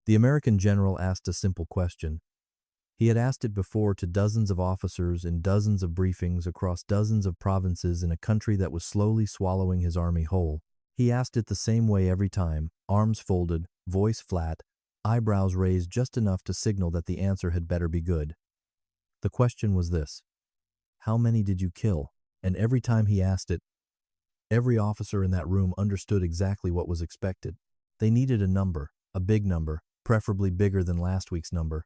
The American general asked a simple question. He had asked it before to dozens of officers in dozens of briefings across dozens of provinces in a country that was slowly swallowing his army whole. He asked it the same way every time, arms folded, voice flat, eyebrows raised just enough to signal that the answer had better be good. The question was this: how many did you kill? And every time he asked it, every officer in that room understood exactly what was expected. They needed a number, a big number, preferably bigger than last week's number.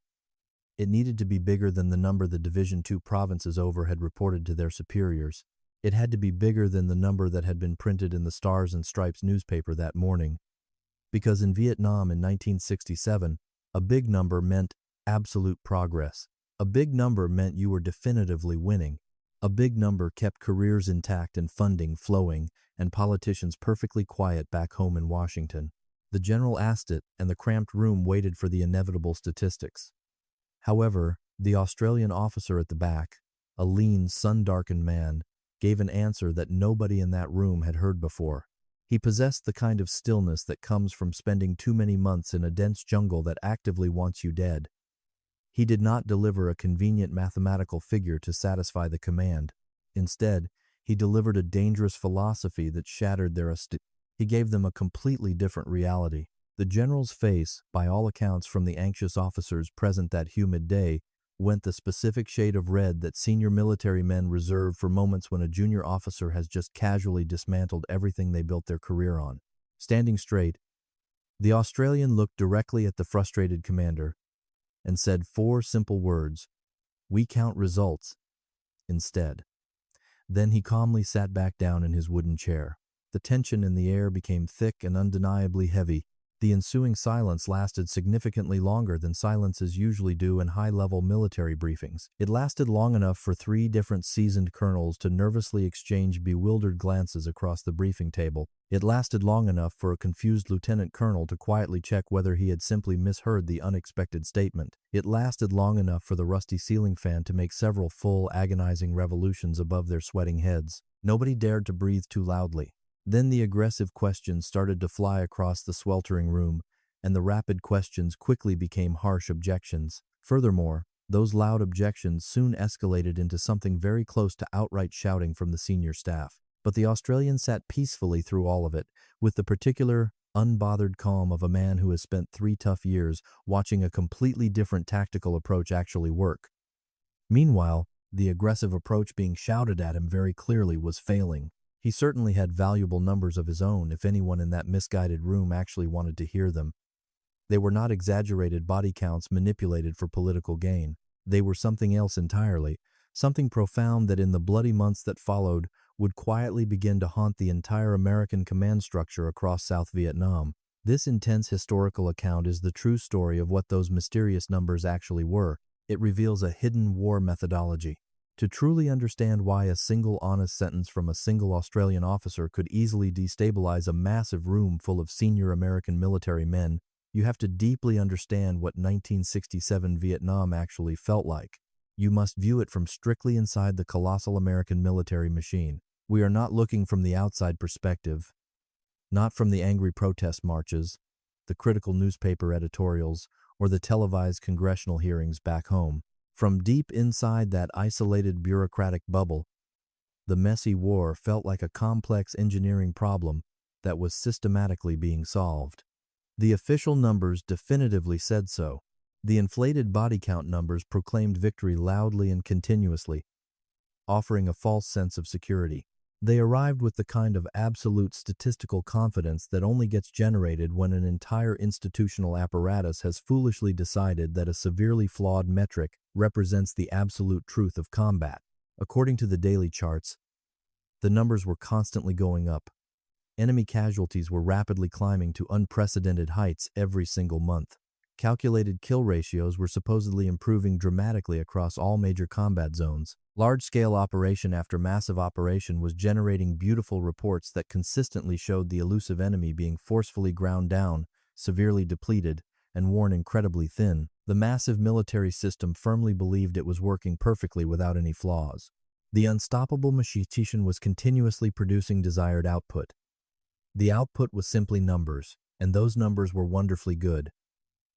It needed to be bigger than the number the Division II provinces over had reported to their superiors. It had to be bigger than the number that had been printed in the Stars and Stripes newspaper that morning. Because in Vietnam in 1967, a big number meant absolute progress. A big number meant you were definitively winning. A big number kept careers intact and funding flowing, and politicians perfectly quiet back home in Washington. The general asked it, and the cramped room waited for the inevitable statistics. However, the Australian officer at the back, a lean, sun-darkened man, gave an answer that nobody in that room had heard before. He possessed the kind of stillness that comes from spending too many months in a dense jungle that actively wants you dead. He did not deliver a convenient mathematical figure to satisfy the command. Instead, he delivered a dangerous philosophy that shattered their He gave them a completely different reality. The general's face, by all accounts from the anxious officers present that humid day, went the specific shade of red that senior military men reserve for moments when a junior officer has just casually dismantled everything they built their career on. Standing straight, the Australian looked directly at the frustrated commander and said 4 simple words: "We count results," instead. Then he calmly sat back down in his wooden chair. The tension in the air became thick and undeniably heavy. The ensuing silence lasted significantly longer than silences usually do in high-level military briefings. It lasted long enough for 3 different seasoned colonels to nervously exchange bewildered glances across the briefing table. It lasted long enough for a confused lieutenant colonel to quietly check whether he had simply misheard the unexpected statement. It lasted long enough for the rusty ceiling fan to make several full, agonizing revolutions above their sweating heads. Nobody dared to breathe too loudly. Then the aggressive questions started to fly across the sweltering room, and the rapid questions quickly became harsh objections. Furthermore, those loud objections soon escalated into something very close to outright shouting from the senior staff. But the Australian sat peacefully through all of it, with the particular, unbothered calm of a man who has spent 3 tough years watching a completely different tactical approach actually work. Meanwhile, the aggressive approach being shouted at him very clearly was failing. He certainly had valuable numbers of his own if anyone in that misguided room actually wanted to hear them. They were not exaggerated body counts manipulated for political gain. They were something else entirely, something profound that in the bloody months that followed would quietly begin to haunt the entire American command structure across South Vietnam. This intense historical account is the true story of what those mysterious numbers actually were. It reveals a hidden war methodology. To truly understand why a single honest sentence from a single Australian officer could easily destabilize a massive room full of senior American military men, you have to deeply understand what 1967 Vietnam actually felt like. You must view it from strictly inside the colossal American military machine. We are not looking from the outside perspective, not from the angry protest marches, the critical newspaper editorials, or the televised congressional hearings back home. From deep inside that isolated bureaucratic bubble, the messy war felt like a complex engineering problem that was systematically being solved. The official numbers definitively said so. The inflated body count numbers proclaimed victory loudly and continuously, offering a false sense of security. They arrived with the kind of absolute statistical confidence that only gets generated when an entire institutional apparatus has foolishly decided that a severely flawed metric represents the absolute truth of combat. According to the daily charts, the numbers were constantly going up. Enemy casualties were rapidly climbing to unprecedented heights every single month. Calculated kill ratios were supposedly improving dramatically across all major combat zones. Large-scale operation after massive operation was generating beautiful reports that consistently showed the elusive enemy being forcefully ground down, severely depleted, and worn incredibly thin. The massive military system firmly believed it was working perfectly without any flaws. The unstoppable machine was continuously producing desired output. The output was simply numbers, and those numbers were wonderfully good.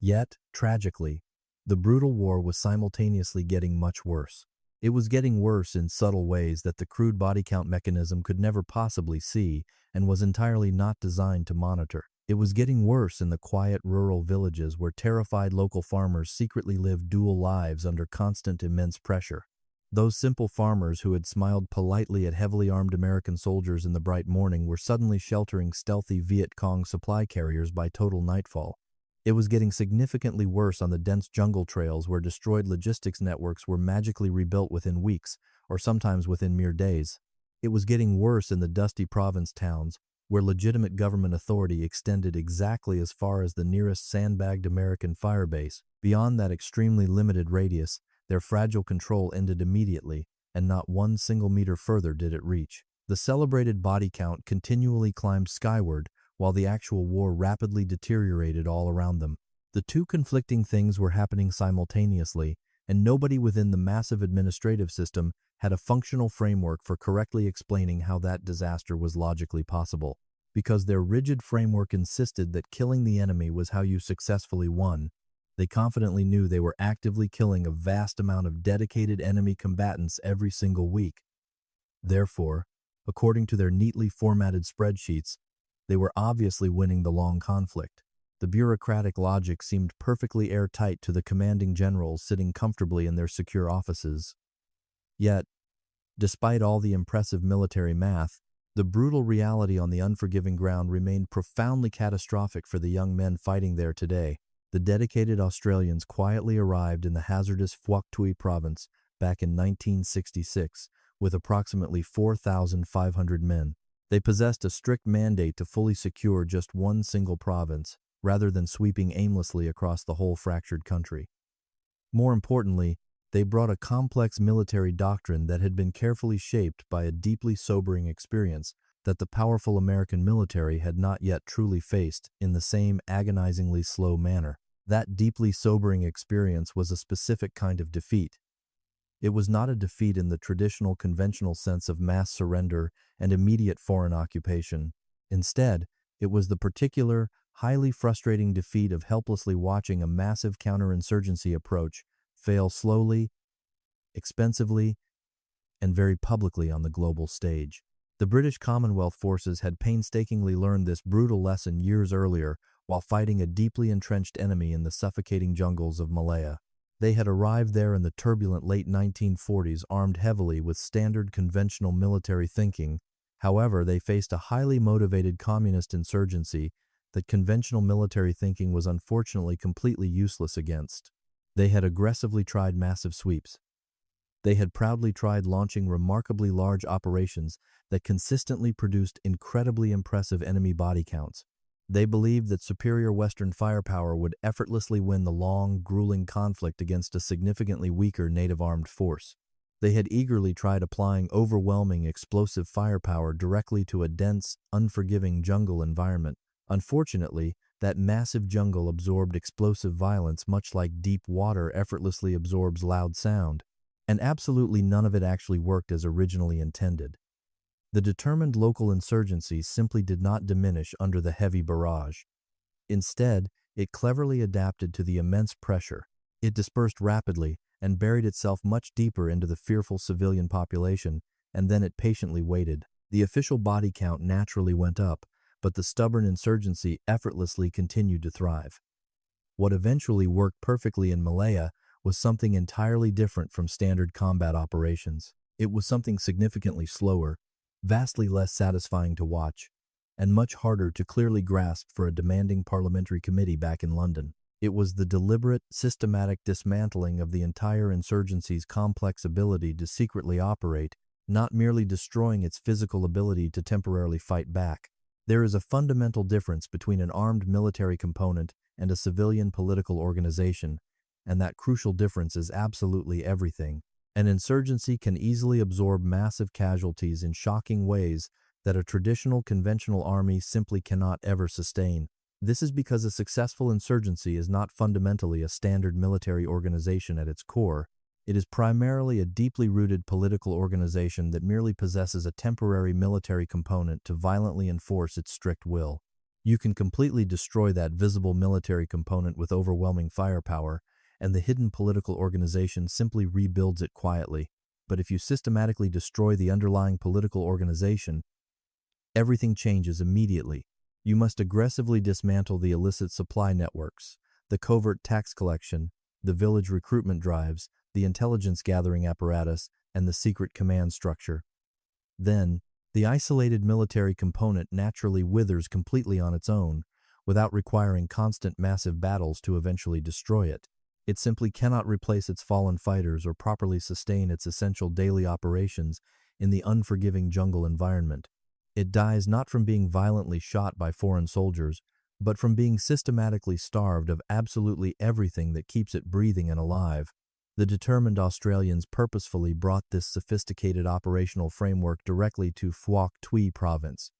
Yet, tragically, the brutal war was simultaneously getting much worse. It was getting worse in subtle ways that the crude body count mechanism could never possibly see and was entirely not designed to monitor. It was getting worse in the quiet rural villages where terrified local farmers secretly lived dual lives under constant immense pressure. Those simple farmers who had smiled politely at heavily armed American soldiers in the bright morning were suddenly sheltering stealthy Viet Cong supply carriers by total nightfall. It was getting significantly worse on the dense jungle trails where destroyed logistics networks were magically rebuilt within weeks, or sometimes within mere days. It was getting worse in the dusty province towns where legitimate government authority extended exactly as far as the nearest sandbagged American firebase. Beyond that extremely limited radius, their fragile control ended immediately, and not one single meter further did it reach. The celebrated body count continually climbed skyward, while the actual war rapidly deteriorated all around them. The two conflicting things were happening simultaneously, and nobody within the massive administrative system had a functional framework for correctly explaining how that disaster was logically possible. Because their rigid framework insisted that killing the enemy was how you successfully won, they confidently knew they were actively killing a vast amount of dedicated enemy combatants every single week. Therefore, according to their neatly formatted spreadsheets, they were obviously winning the long conflict. The bureaucratic logic seemed perfectly airtight to the commanding generals sitting comfortably in their secure offices. Yet, despite all the impressive military math, the brutal reality on the unforgiving ground remained profoundly catastrophic for the young men fighting there today. The dedicated Australians quietly arrived in the hazardous Phuoc Tuy province back in 1966 with approximately 4,500 men. They possessed a strict mandate to fully secure just one single province, rather than sweeping aimlessly across the whole fractured country. More importantly, they brought a complex military doctrine that had been carefully shaped by a deeply sobering experience that the powerful American military had not yet truly faced in the same agonizingly slow manner. That deeply sobering experience was a specific kind of defeat. It was not a defeat in the traditional conventional sense of mass surrender and immediate foreign occupation. Instead, it was the particular, highly frustrating defeat of helplessly watching a massive counterinsurgency approach fail slowly, expensively, and very publicly on the global stage. The British Commonwealth forces had painstakingly learned this brutal lesson years earlier while fighting a deeply entrenched enemy in the suffocating jungles of Malaya. They had arrived there in the turbulent late 1940s armed heavily with standard conventional military thinking. However, they faced a highly motivated communist insurgency that conventional military thinking was unfortunately completely useless against. They had aggressively tried massive sweeps. They had proudly tried launching remarkably large operations that consistently produced incredibly impressive enemy body counts. They believed that superior Western firepower would effortlessly win the long, grueling conflict against a significantly weaker native armed force. They had eagerly tried applying overwhelming explosive firepower directly to a dense, unforgiving jungle environment. Unfortunately, that massive jungle absorbed explosive violence much like deep water effortlessly absorbs loud sound, and absolutely none of it actually worked as originally intended. The determined local insurgency simply did not diminish under the heavy barrage. Instead, it cleverly adapted to the immense pressure. It dispersed rapidly and buried itself much deeper into the fearful civilian population, and then it patiently waited. The official body count naturally went up, but the stubborn insurgency effortlessly continued to thrive. What eventually worked perfectly in Malaya was something entirely different from standard combat operations. It was something significantly slower, vastly less satisfying to watch, and much harder to clearly grasp for a demanding parliamentary committee back in London. It was the deliberate, systematic dismantling of the entire insurgency's complex ability to secretly operate, not merely destroying its physical ability to temporarily fight back. There is a fundamental difference between an armed military component and a civilian political organization, and that crucial difference is absolutely everything. An insurgency can easily absorb massive casualties in shocking ways that a traditional conventional army simply cannot ever sustain. This is because a successful insurgency is not fundamentally a standard military organization at its core. It is primarily a deeply rooted political organization that merely possesses a temporary military component to violently enforce its strict will. You can completely destroy that visible military component with overwhelming firepower, and the hidden political organization simply rebuilds it quietly. But if you systematically destroy the underlying political organization, everything changes immediately. You must aggressively dismantle the illicit supply networks, the covert tax collection, the village recruitment drives, the intelligence gathering apparatus, and the secret command structure. Then, the isolated military component naturally withers completely on its own, without requiring constant massive battles to eventually destroy it. It simply cannot replace its fallen fighters or properly sustain its essential daily operations in the unforgiving jungle environment. It dies not from being violently shot by foreign soldiers, but from being systematically starved of absolutely everything that keeps it breathing and alive. The determined Australians purposefully brought this sophisticated operational framework directly to Phuoc Tuy province.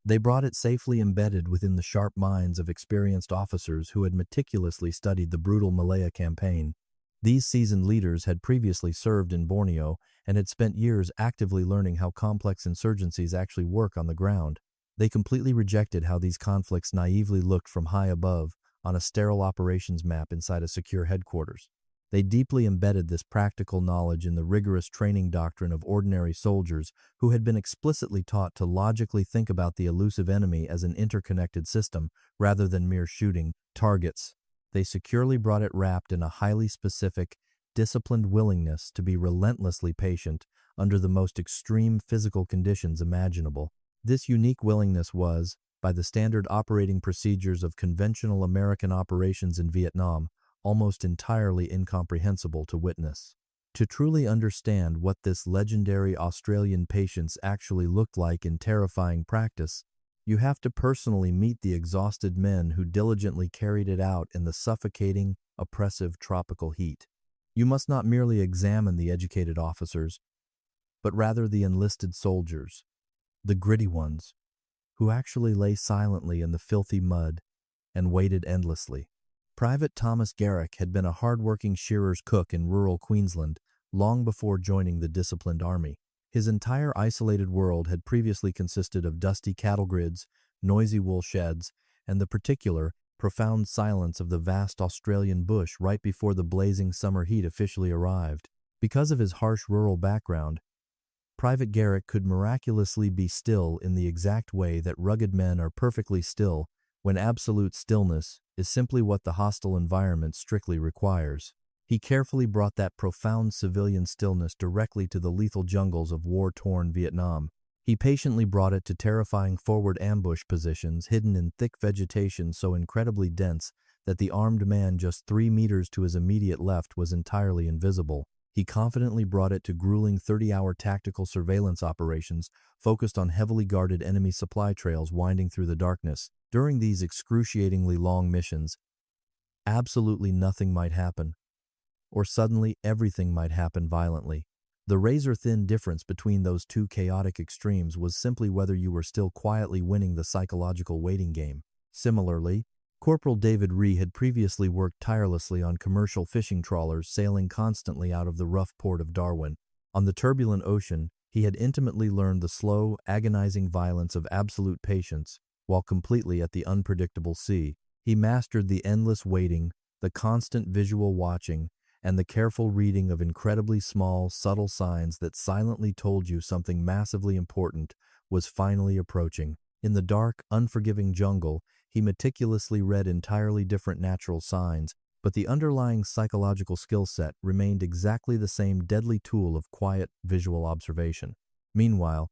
They brought it safely embedded within the sharp minds of experienced officers who had meticulously studied the brutal Malaya campaign. These seasoned leaders had previously served in Borneo and had spent years actively learning how complex insurgencies actually work on the ground. They completely rejected how these conflicts naively looked from high above on a sterile operations map inside a secure headquarters. They deeply embedded this practical knowledge in the rigorous training doctrine of ordinary soldiers who had been explicitly taught to logically think about the elusive enemy as an interconnected system rather than mere shooting targets. They securely brought it wrapped in a highly specific, disciplined willingness to be relentlessly patient under the most extreme physical conditions imaginable. This unique willingness was, by the standard operating procedures of conventional American operations in Vietnam, almost entirely incomprehensible to witness. To truly understand what this legendary Australian patience actually looked like in terrifying practice, you have to personally meet the exhausted men who diligently carried it out in the suffocating, oppressive tropical heat. You must not merely examine the educated officers, but rather the enlisted soldiers, the gritty ones, who actually lay silently in the filthy mud and waited endlessly. Private Thomas Garrick had been a hard-working shearer's cook in rural Queensland long before joining the disciplined army. His entire isolated world had previously consisted of dusty cattle grids, noisy wool sheds, and the particular, profound silence of the vast Australian bush right before the blazing summer heat officially arrived. Because of his harsh rural background, Private Garrick could miraculously be still in the exact way that rugged men are perfectly still when absolute stillness is simply what the hostile environment strictly requires. He carefully brought that profound civilian stillness directly to the lethal jungles of war-torn Vietnam. He patiently brought it to terrifying forward ambush positions hidden in thick vegetation so incredibly dense that the armed man just 3 meters to his immediate left was entirely invisible. He confidently brought it to grueling 30-hour tactical surveillance operations focused on heavily guarded enemy supply trails winding through the darkness. During these excruciatingly long missions, absolutely nothing might happen, or suddenly everything might happen violently. The razor-thin difference between those two chaotic extremes was simply whether you were still quietly winning the psychological waiting game. Similarly, Corporal David Ree had previously worked tirelessly on commercial fishing trawlers sailing constantly out of the rough port of Darwin. On the turbulent ocean, he had intimately learned the slow, agonizing violence of absolute patience, while completely at the unpredictable sea. He mastered the endless waiting, the constant visual watching, and the careful reading of incredibly small, subtle signs that silently told you something massively important was finally approaching. In the dark, unforgiving jungle, he meticulously read entirely different natural signs, but the underlying psychological skill set remained exactly the same deadly tool of quiet, visual observation. Meanwhile,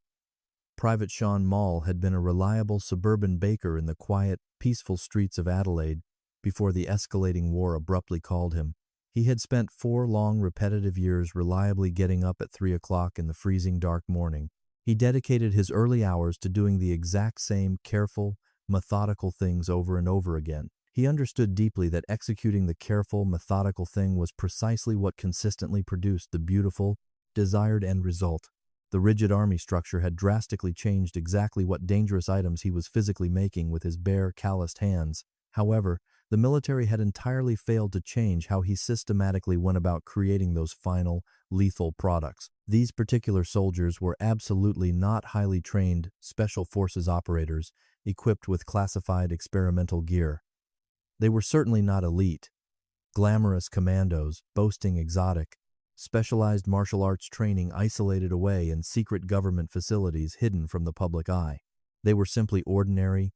Private Sean Mall had been a reliable suburban baker in the quiet, peaceful streets of Adelaide before the escalating war abruptly called him. He had spent 4 long, repetitive years reliably getting up at 3 o'clock in the freezing dark morning. He dedicated his early hours to doing the exact same careful, methodical things over and over again. He understood deeply that executing the careful, methodical thing was precisely what consistently produced the beautiful, desired end result. The rigid army structure had drastically changed exactly what dangerous items he was physically making with his bare, calloused hands. However, The military had entirely failed to change how he systematically went about creating those final, lethal products. These particular soldiers were absolutely not highly trained special forces operators equipped with classified experimental gear. They were certainly not elite, glamorous commandos boasting exotic, specialized martial arts training isolated away in secret government facilities hidden from the public eye. They were simply ordinary,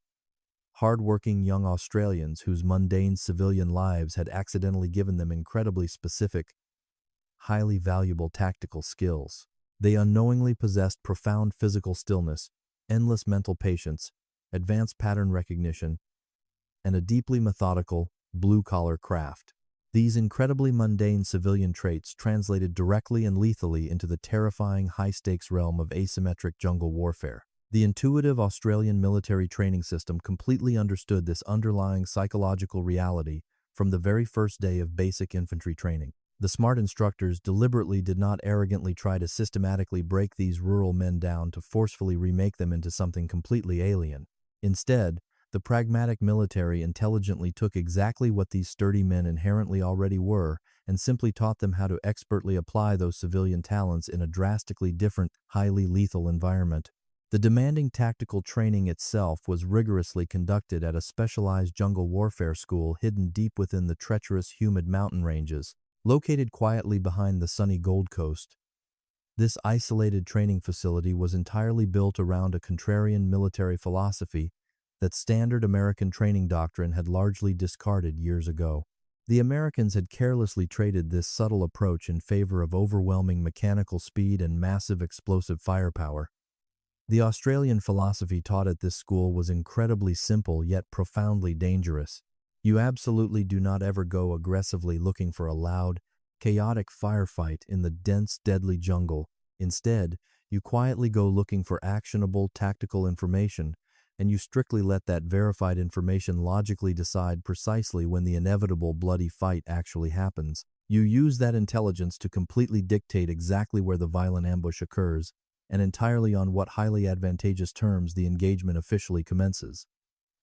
hard-working young Australians whose mundane civilian lives had accidentally given them incredibly specific, highly valuable tactical skills. They unknowingly possessed profound physical stillness, endless mental patience, advanced pattern recognition, and a deeply methodical, blue-collar craft. These incredibly mundane civilian traits translated directly and lethally into the terrifying high-stakes realm of asymmetric jungle warfare. The intuitive Australian military training system completely understood this underlying psychological reality from the very first day of basic infantry training. The smart instructors deliberately did not arrogantly try to systematically break these rural men down to forcefully remake them into something completely alien. Instead, the pragmatic military intelligently took exactly what these sturdy men inherently already were and simply taught them how to expertly apply those civilian talents in a drastically different, highly lethal environment. The demanding tactical training itself was rigorously conducted at a specialized jungle warfare school hidden deep within the treacherous, humid mountain ranges. Located quietly behind the sunny Gold Coast, this isolated training facility was entirely built around a contrarian military philosophy that standard American training doctrine had largely discarded years ago. The Americans had carelessly traded this subtle approach in favor of overwhelming mechanical speed and massive explosive firepower. The Australian philosophy taught at this school was incredibly simple yet profoundly dangerous. You absolutely do not ever go aggressively looking for a loud, chaotic firefight in the dense, deadly jungle. Instead, you quietly go looking for actionable, tactical information, and you strictly let that verified information logically decide precisely when the inevitable bloody fight actually happens. You use that intelligence to completely dictate exactly where the violent ambush occurs, and entirely on what highly advantageous terms the engagement officially commences.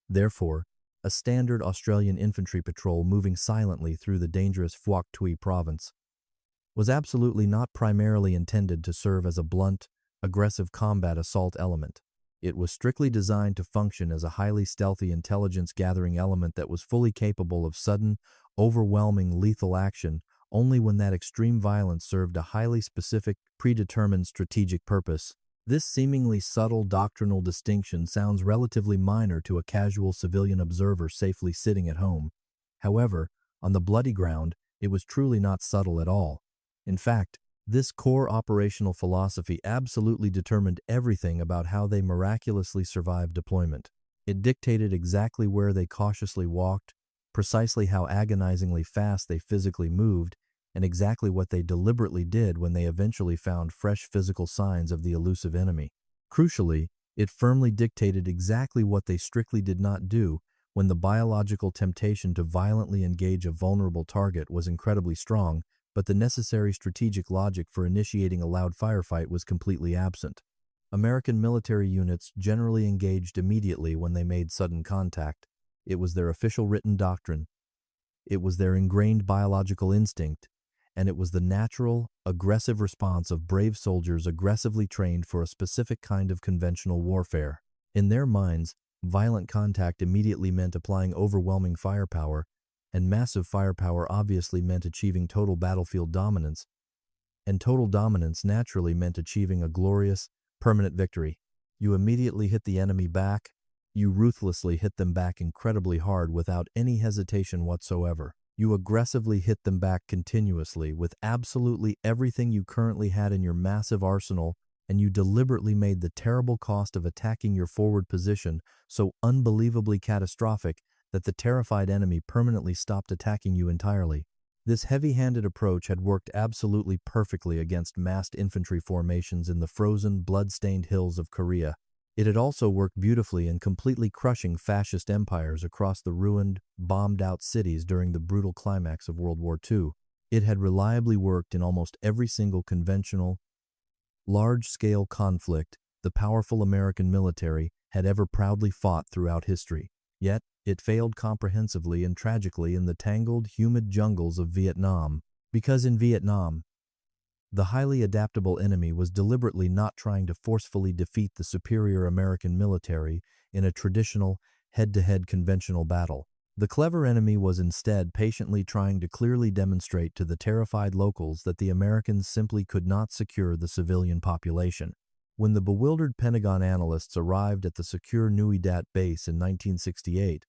Therefore, a standard Australian infantry patrol moving silently through the dangerous Phuoc Tuy province was absolutely not primarily intended to serve as a blunt, aggressive combat assault element. It was strictly designed to function as a highly stealthy intelligence-gathering element that was fully capable of sudden, overwhelming lethal action only when that extreme violence served a highly specific, predetermined strategic purpose. This seemingly subtle doctrinal distinction sounds relatively minor to a casual civilian observer safely sitting at home. However, on the bloody ground, it was truly not subtle at all. In fact, this core operational philosophy absolutely determined everything about how they miraculously survived deployment. It dictated exactly where they cautiously walked, precisely how agonizingly fast they physically moved, and exactly what they deliberately did when they eventually found fresh physical signs of the elusive enemy. Crucially, it firmly dictated exactly what they strictly did not do when the biological temptation to violently engage a vulnerable target was incredibly strong, but the necessary strategic logic for initiating a loud firefight was completely absent. American military units generally engaged immediately when they made sudden contact. It was their official written doctrine. It was their ingrained biological instinct, and it was the natural, aggressive response of brave soldiers aggressively trained for a specific kind of conventional warfare. In their minds, violent contact immediately meant applying overwhelming firepower, and massive firepower obviously meant achieving total battlefield dominance, and total dominance naturally meant achieving a glorious, permanent victory. You immediately hit the enemy back. You ruthlessly hit them back incredibly hard without any hesitation whatsoever. You aggressively hit them back continuously with absolutely everything you currently had in your massive arsenal, and you deliberately made the terrible cost of attacking your forward position so unbelievably catastrophic that the terrified enemy permanently stopped attacking you entirely. This heavy-handed approach had worked absolutely perfectly against massed infantry formations in the frozen, blood-stained hills of Korea. It had also worked beautifully in completely crushing fascist empires across the ruined, bombed-out cities during the brutal climax of World War II. It had reliably worked in almost every single conventional, large-scale conflict the powerful American military had ever proudly fought throughout history. Yet, It failed comprehensively and tragically in the tangled, humid jungles of Vietnam, because in Vietnam, the highly adaptable enemy was deliberately not trying to forcefully defeat the superior American military in a traditional, head-to-head conventional battle. The clever enemy was instead patiently trying to clearly demonstrate to the terrified locals that the Americans simply could not secure the civilian population. When the bewildered Pentagon analysts arrived at the secure Nui Dat base in 1968,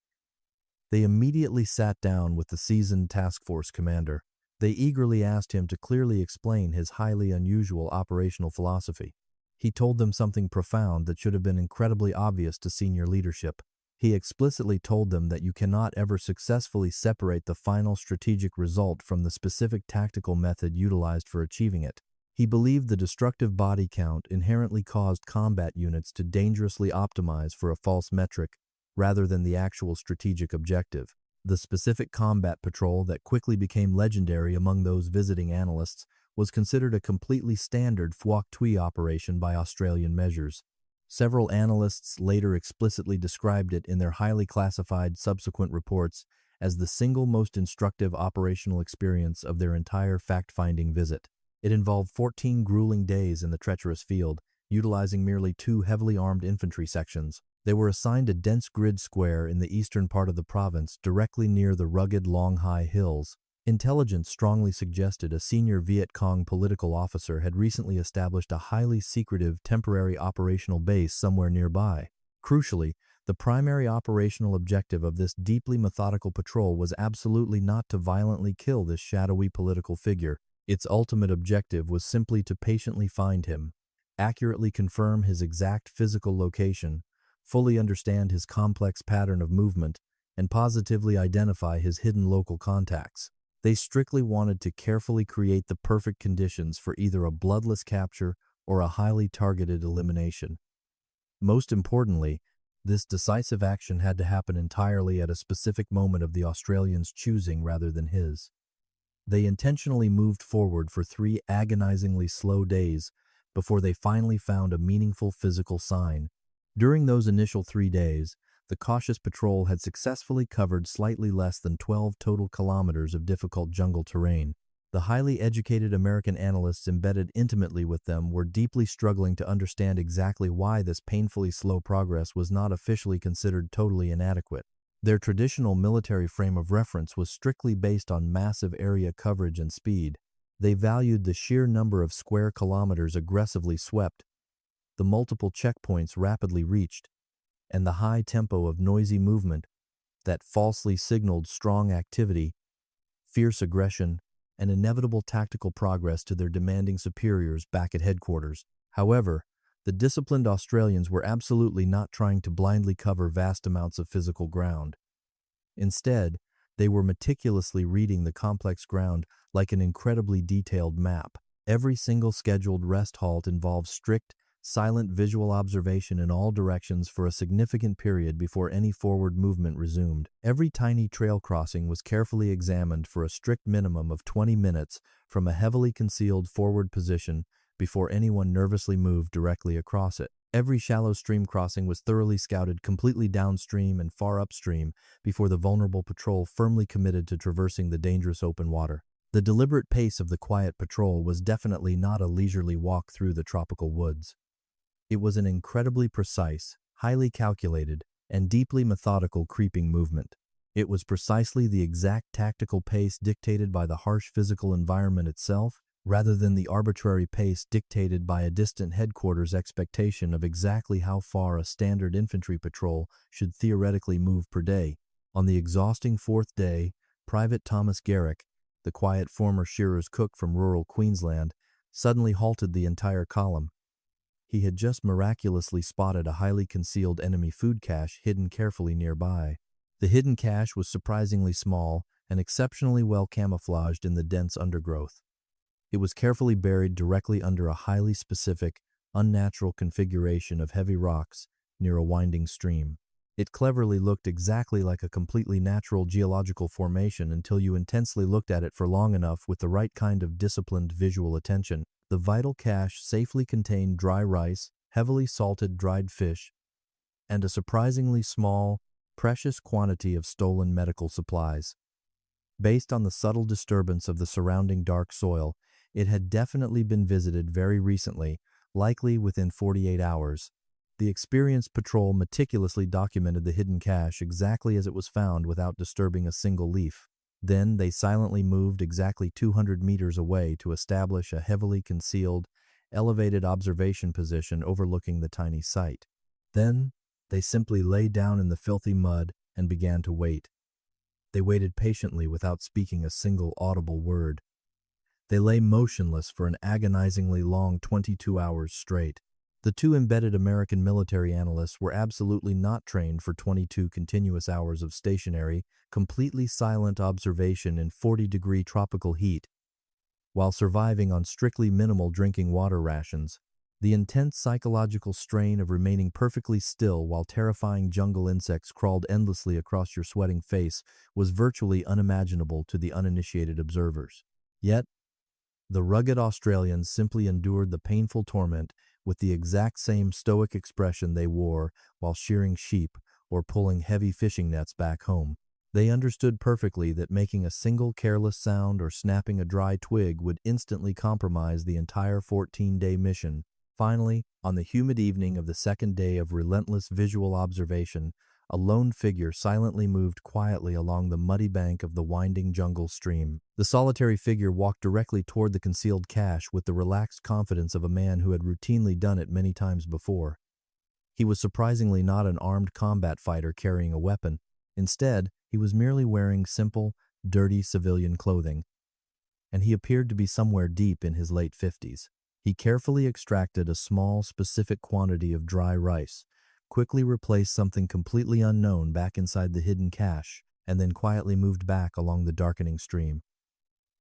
they immediately sat down with the seasoned task force commander. They eagerly asked him to clearly explain his highly unusual operational philosophy. He told them something profound that should have been incredibly obvious to senior leadership. He explicitly told them that you cannot ever successfully separate the final strategic result from the specific tactical method utilized for achieving it. He believed the destructive body count inherently caused combat units to dangerously optimize for a false metric rather than the actual strategic objective. The specific combat patrol that quickly became legendary among those visiting analysts was considered a completely standard Phuoc Tuy operation by Australian measures. Several analysts later explicitly described it in their highly classified subsequent reports as the single most instructive operational experience of their entire fact-finding visit. It involved 14 grueling days in the treacherous field, utilizing merely 2 heavily armed infantry sections. They were assigned a dense grid square in the eastern part of the province, directly near the rugged Long Hai Hills. Intelligence strongly suggested a senior Viet Cong political officer had recently established a highly secretive temporary operational base somewhere nearby. Crucially, the primary operational objective of this deeply methodical patrol was absolutely not to violently kill this shadowy political figure. Its ultimate objective was simply to patiently find him, accurately confirm his exact physical location, fully understand his complex pattern of movement, and positively identify his hidden local contacts. They strictly wanted to carefully create the perfect conditions for either a bloodless capture or a highly targeted elimination. Most importantly, this decisive action had to happen entirely at a specific moment of the Australians' choosing rather than his. They intentionally moved forward for 3 agonizingly slow days before they finally found a meaningful physical sign. During those initial 3 days, the cautious patrol had successfully covered slightly less than 12 total kilometers of difficult jungle terrain. The highly educated American analysts embedded intimately with them were deeply struggling to understand exactly why this painfully slow progress was not officially considered totally inadequate. Their traditional military frame of reference was strictly based on massive area coverage and speed. They valued the sheer number of square kilometers aggressively swept, the multiple checkpoints rapidly reached, and the high tempo of noisy movement that falsely signaled strong activity, fierce aggression, and inevitable tactical progress to their demanding superiors back at headquarters. However, the disciplined Australians were absolutely not trying to blindly cover vast amounts of physical ground. Instead, they were meticulously reading the complex ground like an incredibly detailed map. Every single scheduled rest halt involved strict, silent visual observation in all directions for a significant period before any forward movement resumed. Every tiny trail crossing was carefully examined for a strict minimum of 20 minutes from a heavily concealed forward position before anyone nervously moved directly across it. Every shallow stream crossing was thoroughly scouted completely downstream and far upstream before the vulnerable patrol firmly committed to traversing the dangerous open water. The deliberate pace of the quiet patrol was definitely not a leisurely walk through the tropical woods. It was an incredibly precise, highly calculated, and deeply methodical creeping movement. It was precisely the exact tactical pace dictated by the harsh physical environment itself, rather than the arbitrary pace dictated by a distant headquarters expectation of exactly how far a standard infantry patrol should theoretically move per day. On the exhausting 4th day, Private Thomas Garrick, the quiet former shearer's cook from rural Queensland, suddenly halted the entire column. He had just miraculously spotted a highly concealed enemy food cache hidden carefully nearby. The hidden cache was surprisingly small and exceptionally well camouflaged in the dense undergrowth. It was carefully buried directly under a highly specific, unnatural configuration of heavy rocks near a winding stream. It cleverly looked exactly like a completely natural geological formation until you intensely looked at it for long enough with the right kind of disciplined visual attention. The vital cache safely contained dry rice, heavily salted dried fish, and a surprisingly small, precious quantity of stolen medical supplies. Based on the subtle disturbance of the surrounding dark soil, it had definitely been visited very recently, likely within 48 hours. The experienced patrol meticulously documented the hidden cache exactly as it was found without disturbing a single leaf. Then they silently moved exactly 200 meters away to establish a heavily concealed, elevated observation position overlooking the tiny site. Then, they simply lay down in the filthy mud and began to wait. They waited patiently without speaking a single audible word. They lay motionless for an agonizingly long 22 hours straight. The two embedded American military analysts were absolutely not trained for 22 continuous hours of stationary, completely silent observation in 40-degree tropical heat, while surviving on strictly minimal drinking water rations. The intense psychological strain of remaining perfectly still while terrifying jungle insects crawled endlessly across your sweating face was virtually unimaginable to the uninitiated observers. Yet, the rugged Australians simply endured the painful torment with the exact same stoic expression they wore while shearing sheep or pulling heavy fishing nets back home. They understood perfectly that making a single careless sound or snapping a dry twig would instantly compromise the entire 14-day mission. Finally, on the humid evening of the second day of relentless visual observation, a lone figure silently moved quietly along the muddy bank of the winding jungle stream. The solitary figure walked directly toward the concealed cache with the relaxed confidence of a man who had routinely done it many times before. He was surprisingly not an armed combat fighter carrying a weapon. Instead, he was merely wearing simple, dirty civilian clothing, and he appeared to be somewhere deep in his late 50s. He carefully extracted a small, specific quantity of dry rice, quickly replaced something completely unknown back inside the hidden cache, and then quietly moved back along the darkening stream.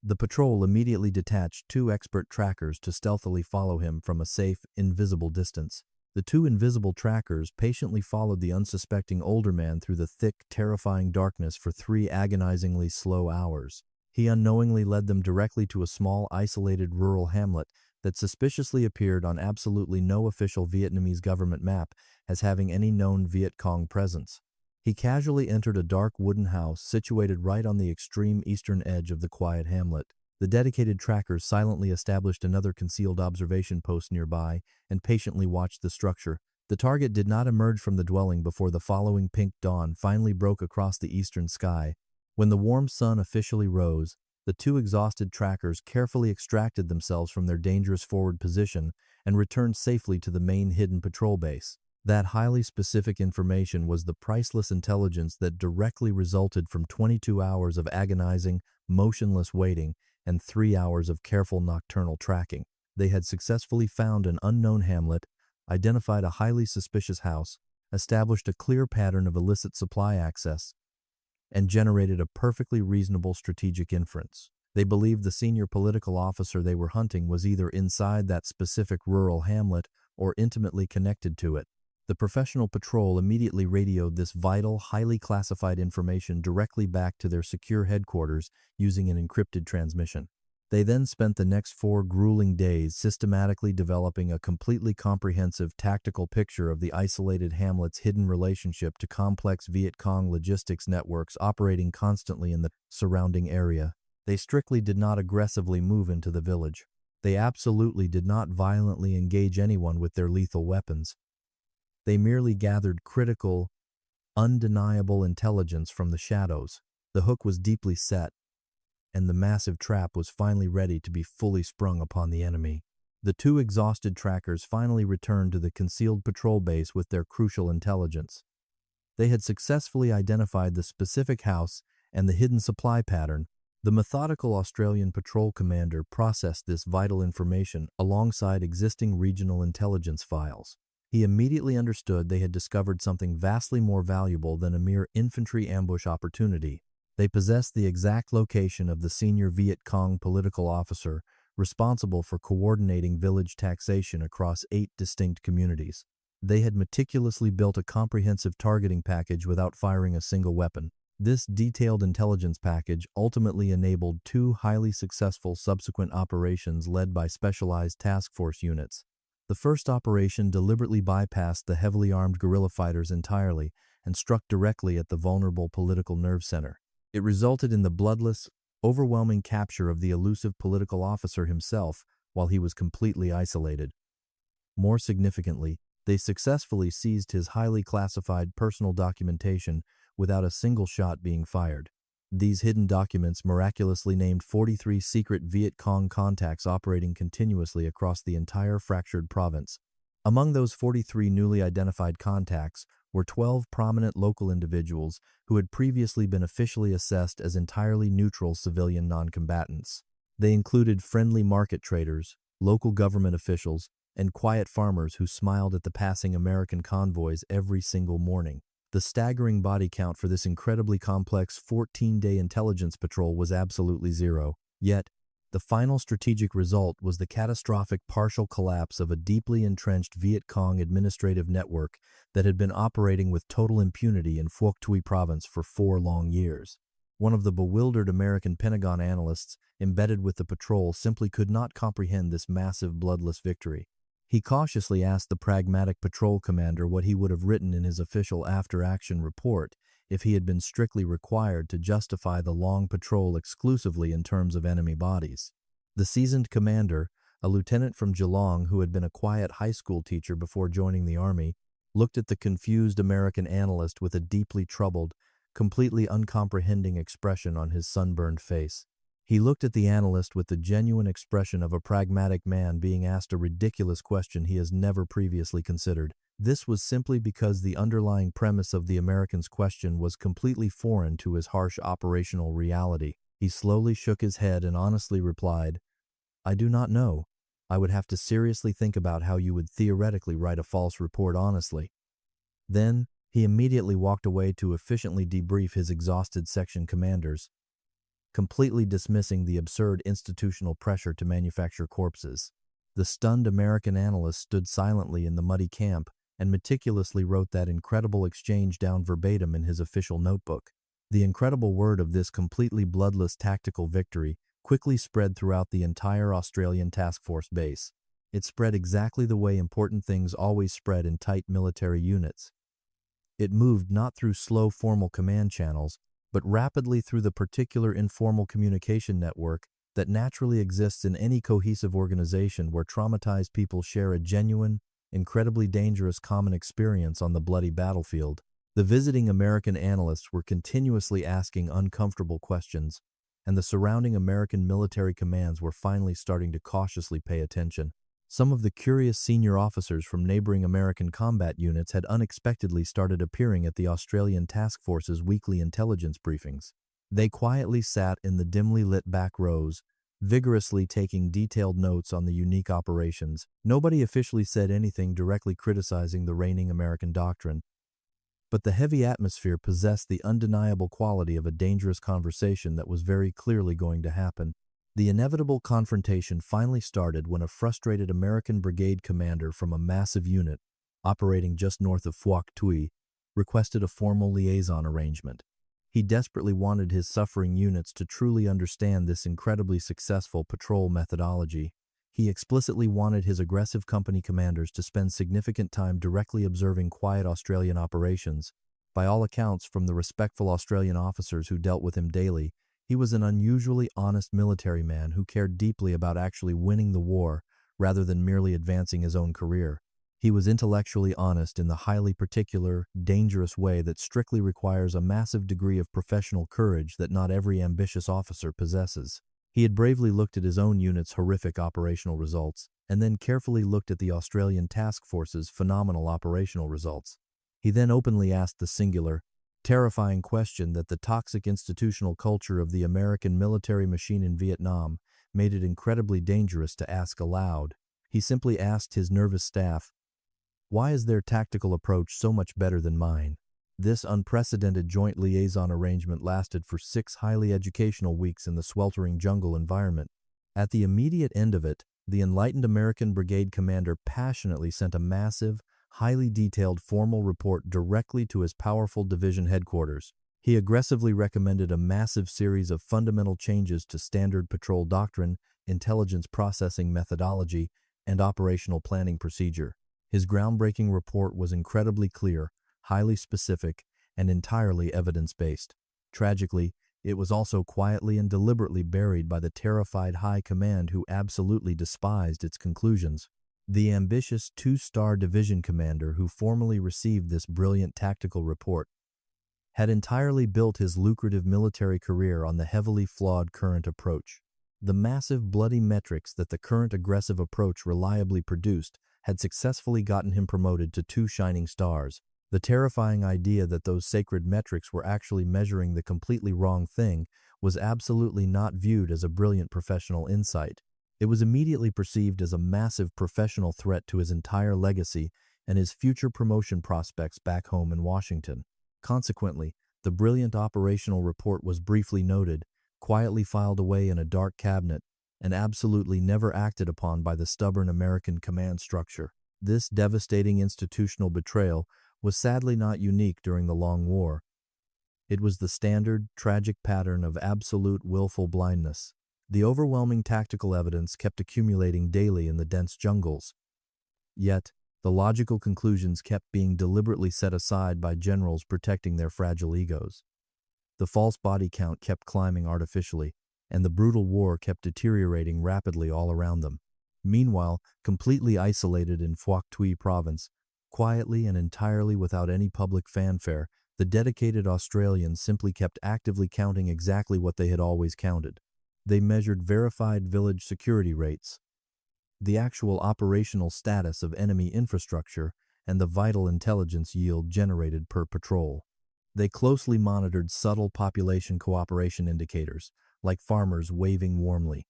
The patrol immediately detached 2 expert trackers to stealthily follow him from a safe, invisible distance. The 2 invisible trackers patiently followed the unsuspecting older man through the thick, terrifying darkness for 3 agonizingly slow hours. He unknowingly led them directly to a small, isolated rural hamlet that suspiciously appeared on absolutely no official Vietnamese government map as having any known Viet Cong presence. He casually entered a dark wooden house situated right on the extreme eastern edge of the quiet hamlet. The dedicated trackers silently established another concealed observation post nearby and patiently watched the structure. The target did not emerge from the dwelling before the following pink dawn finally broke across the eastern sky. When the warm sun officially rose, the 2 exhausted trackers carefully extracted themselves from their dangerous forward position and returned safely to the main hidden patrol base. That highly specific information was the priceless intelligence that directly resulted from 22 hours of agonizing, motionless waiting and 3 hours of careful nocturnal tracking. They had successfully found an unknown hamlet, identified a highly suspicious house, established a clear pattern of illicit supply access, and generated a perfectly reasonable strategic inference. They believed the senior political officer they were hunting was either inside that specific rural hamlet or intimately connected to it. The professional patrol immediately radioed this vital, highly classified information directly back to their secure headquarters using an encrypted transmission. They then spent the next 4 grueling days systematically developing a completely comprehensive tactical picture of the isolated hamlet's hidden relationship to complex Viet Cong logistics networks operating constantly in the surrounding area. They strictly did not aggressively move into the village. They absolutely did not violently engage anyone with their lethal weapons. They merely gathered critical, undeniable intelligence from the shadows. The hook was deeply set, and the massive trap was finally ready to be fully sprung upon the enemy. The 2 exhausted trackers finally returned to the concealed patrol base with their crucial intelligence. They had successfully identified the specific house and the hidden supply pattern. The methodical Australian patrol commander processed this vital information alongside existing regional intelligence files. He immediately understood they had discovered something vastly more valuable than a mere infantry ambush opportunity. They possessed the exact location of the senior Viet Cong political officer responsible for coordinating village taxation across 8 distinct communities. They had meticulously built a comprehensive targeting package without firing a single weapon. This detailed intelligence package ultimately enabled 2 highly successful subsequent operations led by specialized task force units. The first operation deliberately bypassed the heavily armed guerrilla fighters entirely and struck directly at the vulnerable political nerve center. It resulted in the bloodless, overwhelming capture of the elusive political officer himself while he was completely isolated. More significantly, they successfully seized his highly classified personal documentation without a single shot being fired. These hidden documents miraculously named 43 secret Viet Cong contacts operating continuously across the entire fractured province. Among those 43 newly identified contacts were 12 prominent local individuals who had previously been officially assessed as entirely neutral civilian non-combatants. They included friendly market traders, local government officials, and quiet farmers who smiled at the passing American convoys every single morning. The staggering body count for this incredibly complex 14-day intelligence patrol was absolutely zero. Yet, the final strategic result was the catastrophic partial collapse of a deeply entrenched Viet Cong administrative network that had been operating with total impunity in Phuoc Tuy province for 4 long years. One of the bewildered American Pentagon analysts embedded with the patrol simply could not comprehend this massive bloodless victory. He cautiously asked the pragmatic patrol commander what he would have written in his official after-action report if he had been strictly required to justify the long patrol exclusively in terms of enemy bodies. The seasoned commander, a lieutenant from Geelong who had been a quiet high school teacher before joining the army, looked at the confused American analyst with a deeply troubled, completely uncomprehending expression on his sunburned face. He looked at the analyst with the genuine expression of a pragmatic man being asked a ridiculous question he has never previously considered. This was simply because the underlying premise of the American's question was completely foreign to his harsh operational reality. He slowly shook his head and honestly replied, "I do not know. I would have to seriously think about how you would theoretically write a false report honestly." Then, he immediately walked away to efficiently debrief his exhausted section commanders, completely dismissing the absurd institutional pressure to manufacture corpses. The stunned American analyst stood silently in the muddy camp and meticulously wrote that incredible exchange down verbatim in his official notebook. The incredible word of this completely bloodless tactical victory quickly spread throughout the entire Australian Task Force base. It spread exactly the way important things always spread in tight military units. It moved not through slow formal command channels, but rapidly through the particular informal communication network that naturally exists in any cohesive organization where traumatized people share a genuine, incredibly dangerous common experience on the bloody battlefield. The visiting American analysts were continuously asking uncomfortable questions, and the surrounding American military commands were finally starting to cautiously pay attention. Some of the curious senior officers from neighboring American combat units had unexpectedly started appearing at the Australian Task Force's weekly intelligence briefings. They quietly sat in the dimly lit back rows, vigorously taking detailed notes on the unique operations. Nobody officially said anything directly criticizing the reigning American doctrine, but the heavy atmosphere possessed the undeniable quality of a dangerous conversation that was very clearly going to happen. The inevitable confrontation finally started when a frustrated American brigade commander from a massive unit, operating just north of Phuoc Tuy, requested a formal liaison arrangement. He desperately wanted his suffering units to truly understand this incredibly successful patrol methodology. He explicitly wanted his aggressive company commanders to spend significant time directly observing quiet Australian operations. By all accounts, from the respectful Australian officers who dealt with him daily, he was an unusually honest military man who cared deeply about actually winning the war rather than merely advancing his own career. He was intellectually honest in the highly particular, dangerous way that strictly requires a massive degree of professional courage that not every ambitious officer possesses. He had bravely looked at his own unit's horrific operational results, and then carefully looked at the Australian Task Force's phenomenal operational results. He then openly asked the singular, terrifying question that the toxic institutional culture of the American military machine in Vietnam made it incredibly dangerous to ask aloud. He simply asked his nervous staff, "Why is their tactical approach so much better than mine?" This unprecedented joint liaison arrangement lasted for 6 highly educational weeks in the sweltering jungle environment. At the immediate end of it, the enlightened American brigade commander passionately sent a massive, highly detailed formal report directly to his powerful division headquarters. He aggressively recommended a massive series of fundamental changes to standard patrol doctrine, intelligence processing methodology, and operational planning procedure. His groundbreaking report was incredibly clear, highly specific, and entirely evidence-based. Tragically, it was also quietly and deliberately buried by the terrified high command who absolutely despised its conclusions. The ambitious two-star division commander who formally received this brilliant tactical report had entirely built his lucrative military career on the heavily flawed current approach. The massive bloody metrics that the current aggressive approach reliably produced had successfully gotten him promoted to 2 shining stars. The terrifying idea that those sacred metrics were actually measuring the completely wrong thing was absolutely not viewed as a brilliant professional insight. It was immediately perceived as a massive professional threat to his entire legacy and his future promotion prospects back home in Washington. Consequently, the brilliant operational report was briefly noted, quietly filed away in a dark cabinet, and absolutely never acted upon by the stubborn American command structure. This devastating institutional betrayal was sadly not unique during the Long War. It was the standard, tragic pattern of absolute willful blindness. The overwhelming tactical evidence kept accumulating daily in the dense jungles. Yet, the logical conclusions kept being deliberately set aside by generals protecting their fragile egos. The false body count kept climbing artificially, and the brutal war kept deteriorating rapidly all around them. Meanwhile, completely isolated in Phuoc Tuy province, quietly and entirely without any public fanfare, the dedicated Australians simply kept actively counting exactly what they had always counted. They measured verified village security rates, the actual operational status of enemy infrastructure, and the vital intelligence yield generated per patrol. They closely monitored subtle population cooperation indicators, like farmers waving warmly.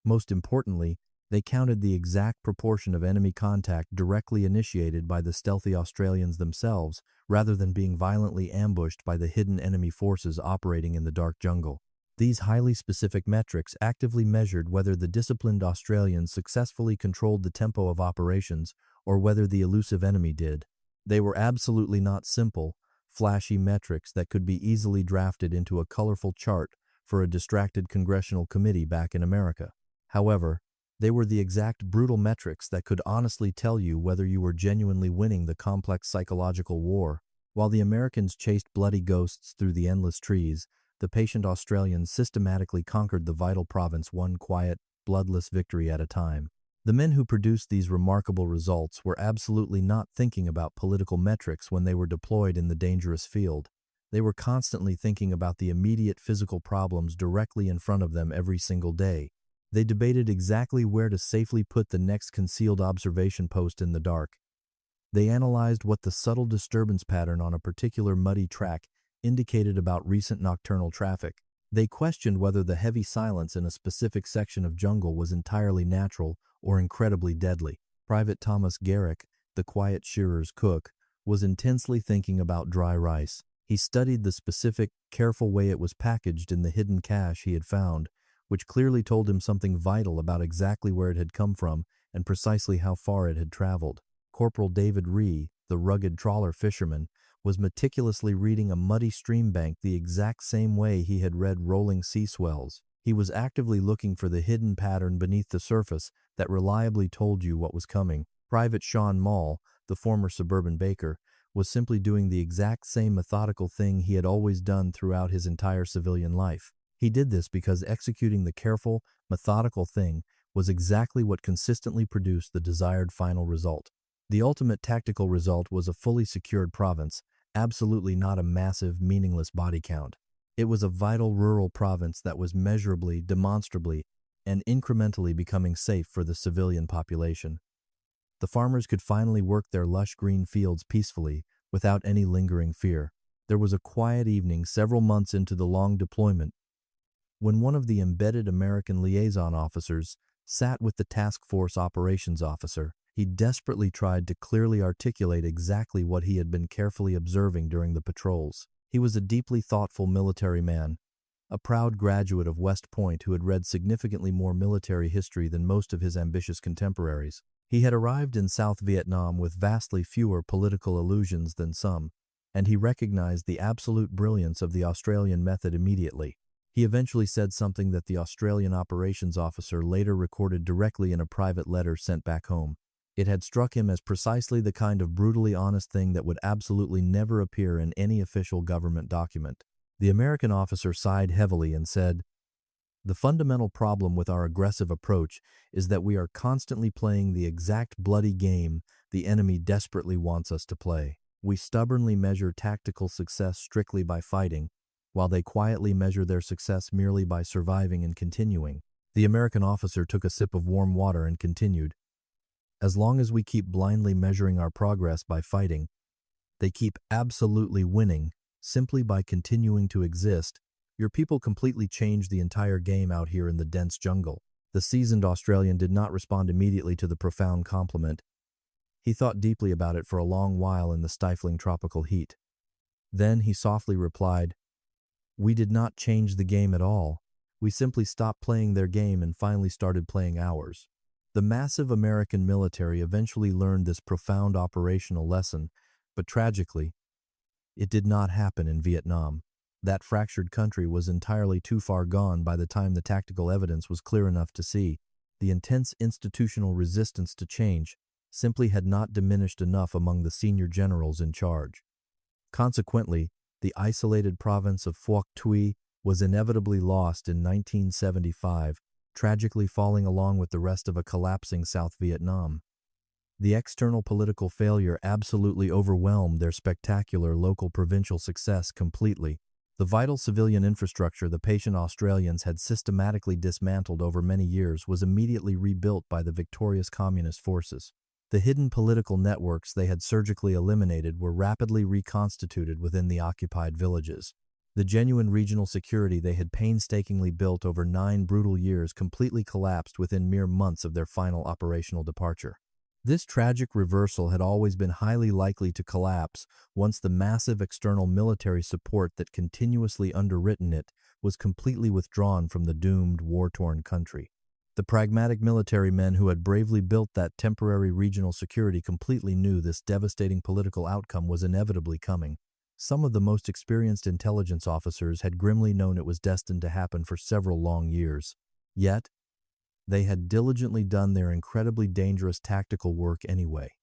Most importantly, they counted the exact proportion of enemy contact directly initiated by the stealthy Australians themselves, rather than being violently ambushed by the hidden enemy forces operating in the dark jungle. These highly specific metrics actively measured whether the disciplined Australians successfully controlled the tempo of operations or whether the elusive enemy did. They were absolutely not simple, flashy metrics that could be easily drafted into a colorful chart for a distracted congressional committee back in America. However, they were the exact brutal metrics that could honestly tell you whether you were genuinely winning the complex psychological war. While the Americans chased bloody ghosts through the endless trees, the patient Australians systematically conquered the vital province one quiet, bloodless victory at a time. The men who produced these remarkable results were absolutely not thinking about political metrics when they were deployed in the dangerous field. They were constantly thinking about the immediate physical problems directly in front of them every single day. They debated exactly where to safely put the next concealed observation post in the dark. They analyzed what the subtle disturbance pattern on a particular muddy track indicated about recent nocturnal traffic. They questioned whether the heavy silence in a specific section of jungle was entirely natural or incredibly deadly. Private Thomas Garrick, the quiet shearer's cook, was intensely thinking about dry rice. He studied the specific, careful way it was packaged in the hidden cache he had found, which clearly told him something vital about exactly where it had come from and precisely how far it had traveled. Corporal David Ree, the rugged trawler fisherman, was meticulously reading a muddy stream bank the exact same way he had read rolling sea swells. He was actively looking for the hidden pattern beneath the surface that reliably told you what was coming. Private Sean Mall, the former suburban baker, was simply doing the exact same methodical thing he had always done throughout his entire civilian life. He did this because executing the careful, methodical thing was exactly what consistently produced the desired final result. The ultimate tactical result was a fully secured province, absolutely not a massive, meaningless body count. It was a vital rural province that was measurably, demonstrably, and incrementally becoming safe for the civilian population. The farmers could finally work their lush green fields peacefully, without any lingering fear. There was a quiet evening several months into the long deployment when one of the embedded American liaison officers sat with the task force operations officer. He desperately tried to clearly articulate exactly what he had been carefully observing during the patrols. He was a deeply thoughtful military man, a proud graduate of West Point who had read significantly more military history than most of his ambitious contemporaries. He had arrived in South Vietnam with vastly fewer political illusions than some, and he recognized the absolute brilliance of the Australian method immediately. He eventually said something that the Australian operations officer later recorded directly in a private letter sent back home. It had struck him as precisely the kind of brutally honest thing that would absolutely never appear in any official government document. The American officer sighed heavily and said, "The fundamental problem with our aggressive approach is that we are constantly playing the exact bloody game the enemy desperately wants us to play. We stubbornly measure tactical success strictly by fighting, while they quietly measure their success merely by surviving and continuing." The American officer took a sip of warm water and continued, "As long as we keep blindly measuring our progress by fighting, they keep absolutely winning simply by continuing to exist. Your people completely changed the entire game out here in the dense jungle." The seasoned Australian did not respond immediately to the profound compliment. He thought deeply about it for a long while in the stifling tropical heat. Then he softly replied, "We did not change the game at all. We simply stopped playing their game and finally started playing ours." The massive American military eventually learned this profound operational lesson, but tragically, it did not happen in Vietnam. That fractured country was entirely too far gone by the time the tactical evidence was clear enough to see. The intense institutional resistance to change simply had not diminished enough among the senior generals in charge. Consequently, the isolated province of Phuoc Tuy was inevitably lost in 1975, tragically falling along with the rest of a collapsing South Vietnam. The external political failure absolutely overwhelmed their spectacular local provincial success completely. The vital civilian infrastructure the patient Australians had systematically dismantled over many years was immediately rebuilt by the victorious communist forces. The hidden political networks they had surgically eliminated were rapidly reconstituted within the occupied villages. The genuine regional security they had painstakingly built over 9 brutal years completely collapsed within mere months of their final operational departure. This tragic reversal had always been highly likely to collapse once the massive external military support that continuously underwritten it was completely withdrawn from the doomed, war-torn country. The pragmatic military men who had bravely built that temporary regional security completely knew this devastating political outcome was inevitably coming. Some of the most experienced intelligence officers had grimly known it was destined to happen for several long years. Yet, they had diligently done their incredibly dangerous tactical work anyway.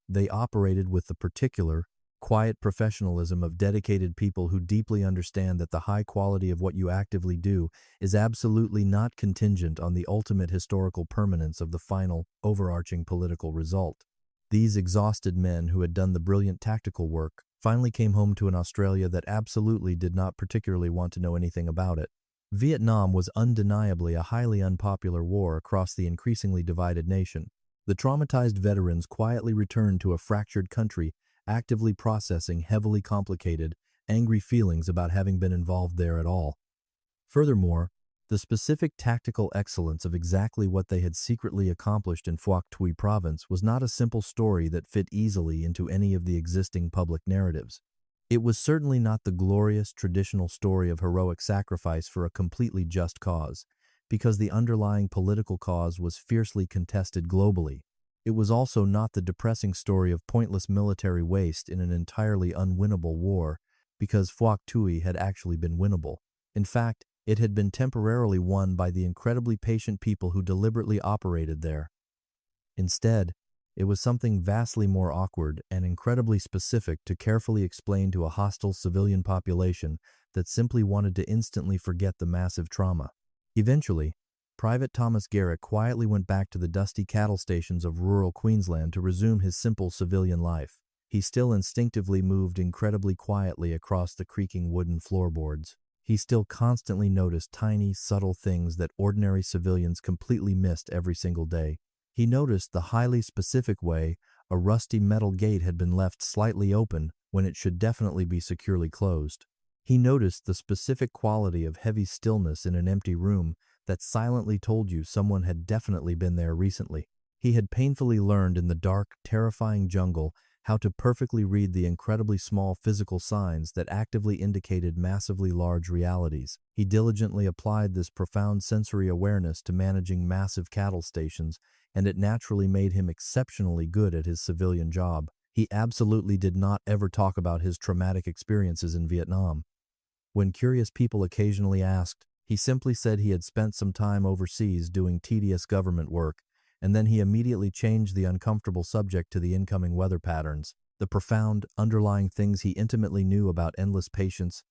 They operated with the particular, quiet professionalism of dedicated people who deeply understand that the high quality of what you actively do is absolutely not contingent on the ultimate historical permanence of the final, overarching political result. These exhausted men who had done the brilliant tactical work finally came home to an Australia that absolutely did not particularly want to know anything about it. Vietnam was undeniably a highly unpopular war across the increasingly divided nation. The traumatized veterans quietly returned to a fractured country, actively processing heavily complicated, angry feelings about having been involved there at all. Furthermore, the specific tactical excellence of exactly what they had secretly accomplished in Phuoc Tuy province was not a simple story that fit easily into any of the existing public narratives. It was certainly not the glorious traditional story of heroic sacrifice for a completely just cause, because the underlying political cause was fiercely contested globally. It was also not the depressing story of pointless military waste in an entirely unwinnable war, because Phuoc Tuy had actually been winnable. In fact, it had been temporarily won by the incredibly patient people who deliberately operated there. Instead, it was something vastly more awkward and incredibly specific to carefully explain to a hostile civilian population that simply wanted to instantly forget the massive trauma. Eventually, Private Thomas Garrett quietly went back to the dusty cattle stations of rural Queensland to resume his simple civilian life. He still instinctively moved incredibly quietly across the creaking wooden floorboards. He still constantly noticed tiny, subtle things that ordinary civilians completely missed every single day. He noticed the highly specific way a rusty metal gate had been left slightly open when it should definitely be securely closed. He noticed the specific quality of heavy stillness in an empty room that silently told you someone had definitely been there recently. He had painfully learned in the dark, terrifying jungle how to perfectly read the incredibly small physical signs that actively indicated massively large realities. He diligently applied this profound sensory awareness to managing massive cattle stations, and it naturally made him exceptionally good at his civilian job. He absolutely did not ever talk about his traumatic experiences in Vietnam. When curious people occasionally asked, he simply said he had spent some time overseas doing tedious government work and then he immediately changed the uncomfortable subject to the incoming weather patterns. The profound, underlying things he intimately knew about endless patience,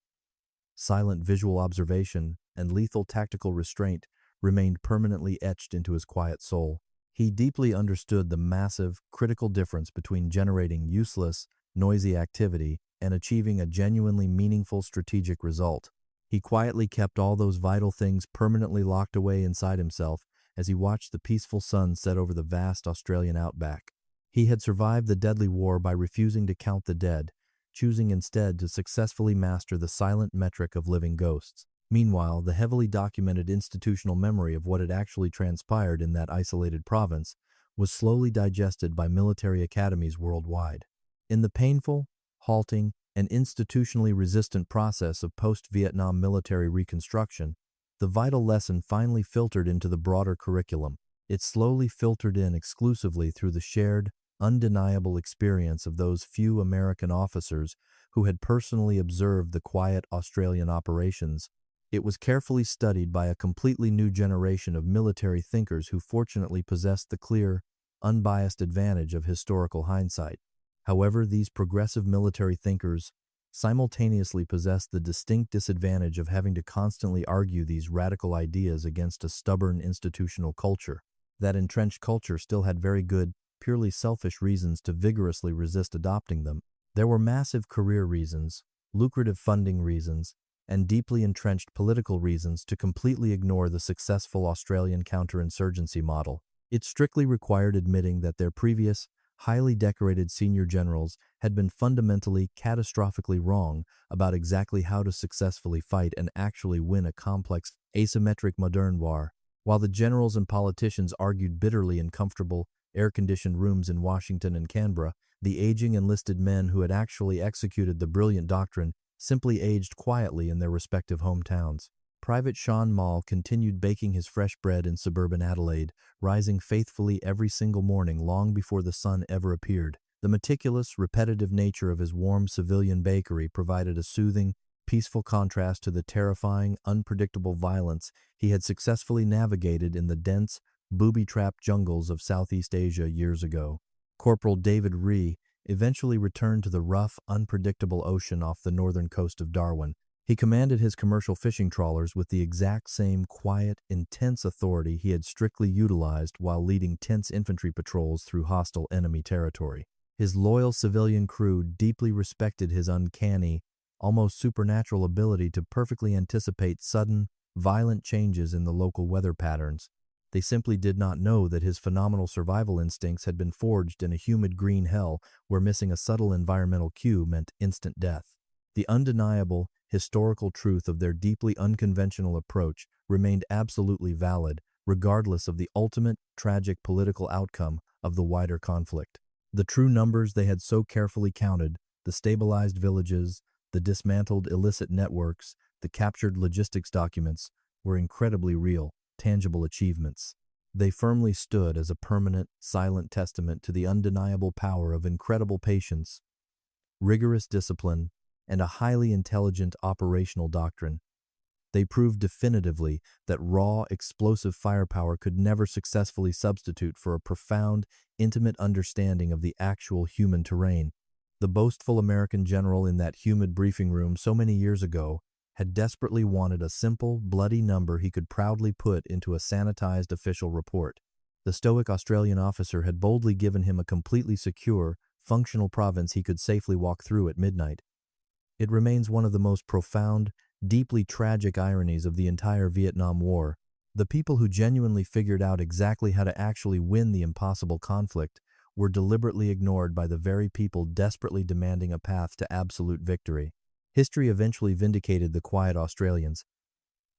silent visual observation, and lethal tactical restraint remained permanently etched into his quiet soul. He deeply understood the massive, critical difference between generating useless, noisy activity and achieving a genuinely meaningful strategic result. He quietly kept all those vital things permanently locked away inside himself as he watched the peaceful sun set over the vast Australian outback. He had survived the deadly war by refusing to count the dead, choosing instead to successfully master the silent metric of living ghosts. Meanwhile, the heavily documented institutional memory of what had actually transpired in that isolated province was slowly digested by military academies worldwide. In the painful, halting, and institutionally resistant process of post-Vietnam military reconstruction, the vital lesson finally filtered into the broader curriculum. It slowly filtered in exclusively through the shared, undeniable experience of those few American officers who had personally observed the quiet Australian operations. It was carefully studied by a completely new generation of military thinkers who fortunately possessed the clear, unbiased advantage of historical hindsight. However, these progressive military thinkers simultaneously possessed the distinct disadvantage of having to constantly argue these radical ideas against a stubborn institutional culture. That entrenched culture still had very good, purely selfish reasons to vigorously resist adopting them. There were massive career reasons, lucrative funding reasons, and deeply entrenched political reasons to completely ignore the successful Australian counterinsurgency model. It strictly required admitting that their previous, highly decorated senior generals had been fundamentally, catastrophically wrong about exactly how to successfully fight and actually win a complex, asymmetric modern war. While the generals and politicians argued bitterly in comfortable, air-conditioned rooms in Washington and Canberra, the aging enlisted men who had actually executed the brilliant doctrine simply aged quietly in their respective hometowns. Private Sean Mall continued baking his fresh bread in suburban Adelaide, rising faithfully every single morning long before the sun ever appeared. The meticulous, repetitive nature of his warm civilian bakery provided a soothing, peaceful contrast to the terrifying, unpredictable violence he had successfully navigated in the dense, booby-trapped jungles of Southeast Asia years ago. Corporal David Ree eventually returned to the rough, unpredictable ocean off the northern coast of Darwin. He commanded his commercial fishing trawlers with the exact same quiet, intense authority he had strictly utilized while leading tense infantry patrols through hostile enemy territory. His loyal civilian crew deeply respected his uncanny, almost supernatural ability to perfectly anticipate sudden, violent changes in the local weather patterns. They simply did not know that his phenomenal survival instincts had been forged in a humid green hell where missing a subtle environmental cue meant instant death. The undeniable, historical truth of their deeply unconventional approach remained absolutely valid, regardless of the ultimate, tragic political outcome of the wider conflict. The true numbers they had so carefully counted, the stabilized villages, the dismantled illicit networks, the captured logistics documents, were incredibly real, tangible achievements. They firmly stood as a permanent, silent testament to the undeniable power of incredible patience, rigorous discipline, and a highly intelligent operational doctrine. They proved definitively that raw, explosive firepower could never successfully substitute for a profound, intimate understanding of the actual human terrain. The boastful American general in that humid briefing room so many years ago had desperately wanted a simple, bloody number he could proudly put into a sanitized official report. The stoic Australian officer had boldly given him a completely secure, functional province he could safely walk through at midnight. It remains one of the most profound, deeply tragic ironies of the entire Vietnam War. The people who genuinely figured out exactly how to actually win the impossible conflict were deliberately ignored by the very people desperately demanding a path to absolute victory. History eventually vindicated the quiet Australians,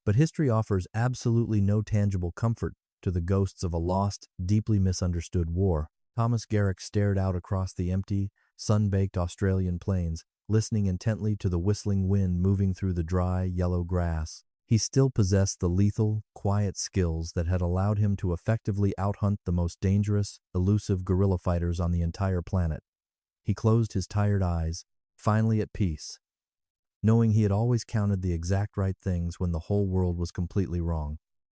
but history offers absolutely no tangible comfort to the ghosts of a lost, deeply misunderstood war. Thomas Garrick stared out across the empty, sun-baked Australian plains, listening intently to the whistling wind moving through the dry, yellow grass. He still possessed the lethal, quiet skills that had allowed him to effectively outhunt the most dangerous, elusive guerrilla fighters on the entire planet. He closed his tired eyes, finally at peace, knowing he had always counted the exact right things when the whole world was completely wrong.